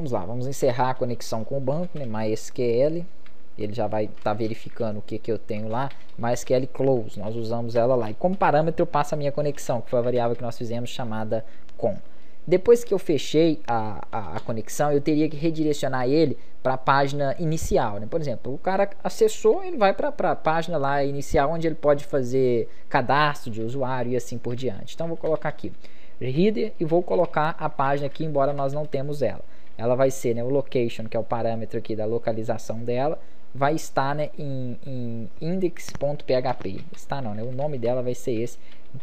Vamos lá, vamos encerrar a conexão com o banco, né? MySQL. Ele já vai estar verificando o que eu tenho lá. MySQL close, nós usamos ela lá. E como parâmetro eu passo a minha conexão, que foi a variável que nós fizemos chamada com. Depois que eu fechei a conexão, eu teria que redirecionar ele para a página inicial, né? Por exemplo, o cara acessou, ele vai para a página lá inicial, onde ele pode fazer cadastro de usuário e assim por diante. Então, vou colocar aqui header e vou colocar a página aqui, embora nós não temos ela. Ela vai ser, né, o location, que é o parâmetro aqui da localização dela, vai estar, né, em index.php. Está não, né? O nome dela vai ser esse,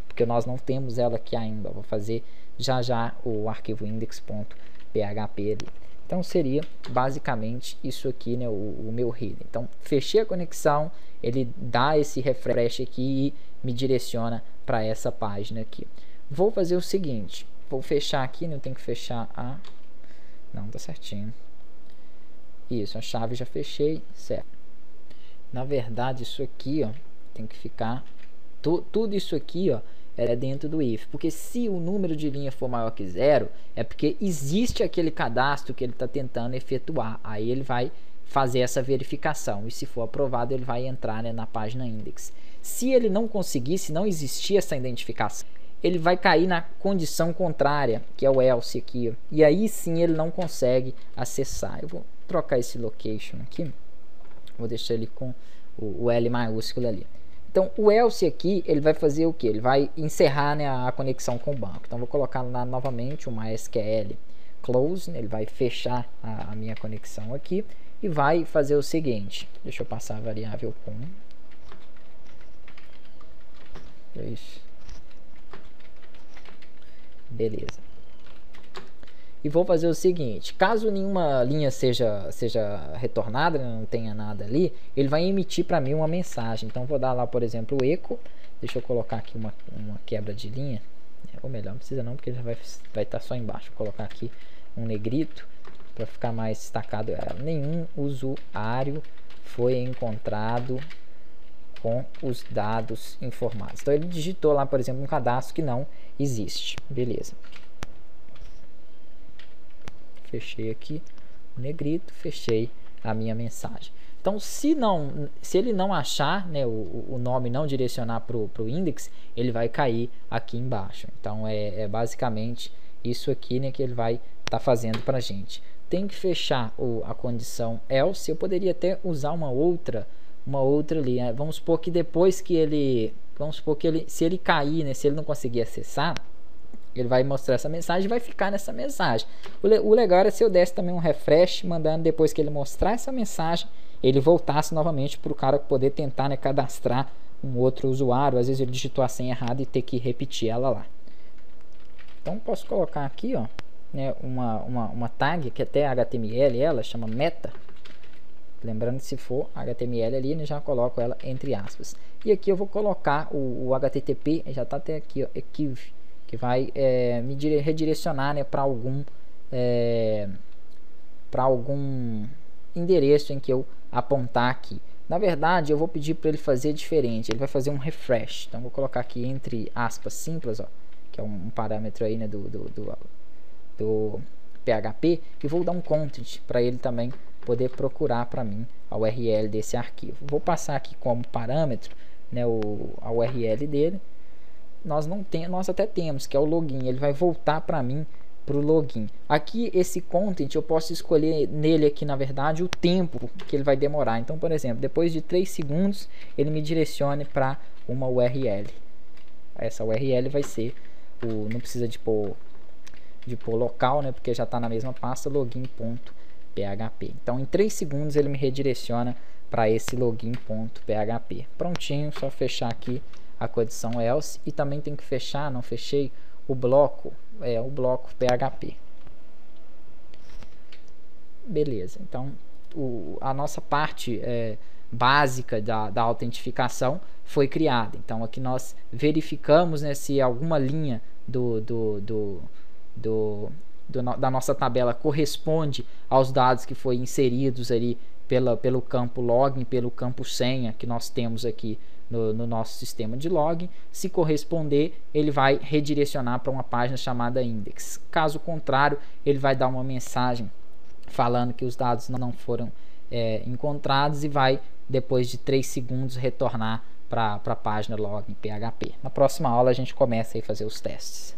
porque nós não temos ela aqui ainda. Vou fazer já o arquivo index.php ali. Então seria basicamente isso aqui, né, o meu header. Então fechei a conexão, ele dá esse refresh aqui e me direciona para essa página aqui. Vou fazer o seguinte, vou fechar aqui, né, eu tenho que fechar a... Não, tá certinho. Isso, a chave já fechei, certo. Na verdade isso aqui, ó, tem que ficar... Tudo isso aqui, ó, é dentro do if, porque se o número de linha for maior que 0, é porque existe aquele cadastro que ele está tentando efetuar. Aí ele vai fazer essa verificação e se for aprovado ele vai entrar, né, na página index. Se ele não conseguir, se não existir essa identificação, ele vai cair na condição contrária, que é o else aqui, ó, e aí sim ele não consegue acessar. Eu vou trocar esse location aqui, vou deixar ele com o L maiúsculo ali. Então o else aqui, ele vai fazer o que? Ele vai encerrar, né, a conexão com o banco. Então vou colocar lá novamente o MySQL close, né, ele vai fechar a minha conexão aqui e vai fazer o seguinte. Deixa eu passar a variável com. Beleza. E vou fazer o seguinte, caso nenhuma linha seja retornada, não tenha nada ali, ele vai emitir para mim uma mensagem. Então vou dar lá, por exemplo, o echo. Deixa eu colocar aqui uma quebra de linha, ou melhor, não precisa não, porque já vai estar só embaixo. Vou colocar aqui um negrito para ficar mais destacado. Nenhum usuário foi encontrado com os dados informados. Então ele digitou lá, por exemplo, um cadastro que não existe. Beleza. Fechei aqui o negrito, fechei a minha mensagem. Então se ele não achar, né, o nome não direcionar para o index, ele vai cair aqui embaixo. Então é basicamente isso aqui, né, que ele vai estar fazendo para a gente. Tem que fechar a condição else. Eu poderia até usar uma outra ali, né? Vamos supor que depois que se ele cair, né, se ele não conseguir acessar, ele vai mostrar essa mensagem e vai ficar nessa mensagem. O legal era se eu desse também um refresh, mandando depois que ele mostrar essa mensagem, ele voltasse novamente para o cara poder tentar, né, cadastrar um outro usuário. Às vezes ele digitou a senha errada e ter que repetir ela lá. Então posso colocar aqui, ó, né, uma tag que até HTML, ela chama meta. Lembrando que se for HTML ali, eu já coloco ela entre aspas. E aqui eu vou colocar o HTTP, já está até aqui, ó, equiv, que vai me redirecionar, né, para algum endereço em que eu apontar aqui. Na verdade, eu vou pedir para ele fazer diferente. Ele vai fazer um refresh. Então vou colocar aqui entre aspas simples, ó, que é um parâmetro aí, né, do PHP, e vou dar um content para ele também poder procurar para mim a URL desse arquivo. Vou passar aqui como parâmetro, né, a URL dele. Nós até temos, que é o login. Ele vai voltar para mim para o login. Aqui esse content eu posso escolher nele aqui, na verdade, o tempo que ele vai demorar. Então, por exemplo, depois de 3 segundos ele me direcione para uma URL. Essa URL vai ser não precisa de pôr local, né, porque já está na mesma pasta, login.php. Então em 3 segundos ele me redireciona para esse login.php. Prontinho, só fechar aqui a condição else, e também tem que fechar, não fechei, o bloco PHP. Beleza, então a nossa parte básica da autentificação foi criada. Então aqui nós verificamos, né, se alguma linha da nossa tabela corresponde aos dados que foi inseridos ali pelo campo login, pelo campo senha que nós temos aqui no nosso sistema de login. Se corresponder, ele vai redirecionar para uma página chamada index. Caso contrário, ele vai dar uma mensagem falando que os dados não foram encontrados, e vai, depois de 3 segundos, retornar para a página login PHP. Na próxima aula a gente começa a fazer os testes.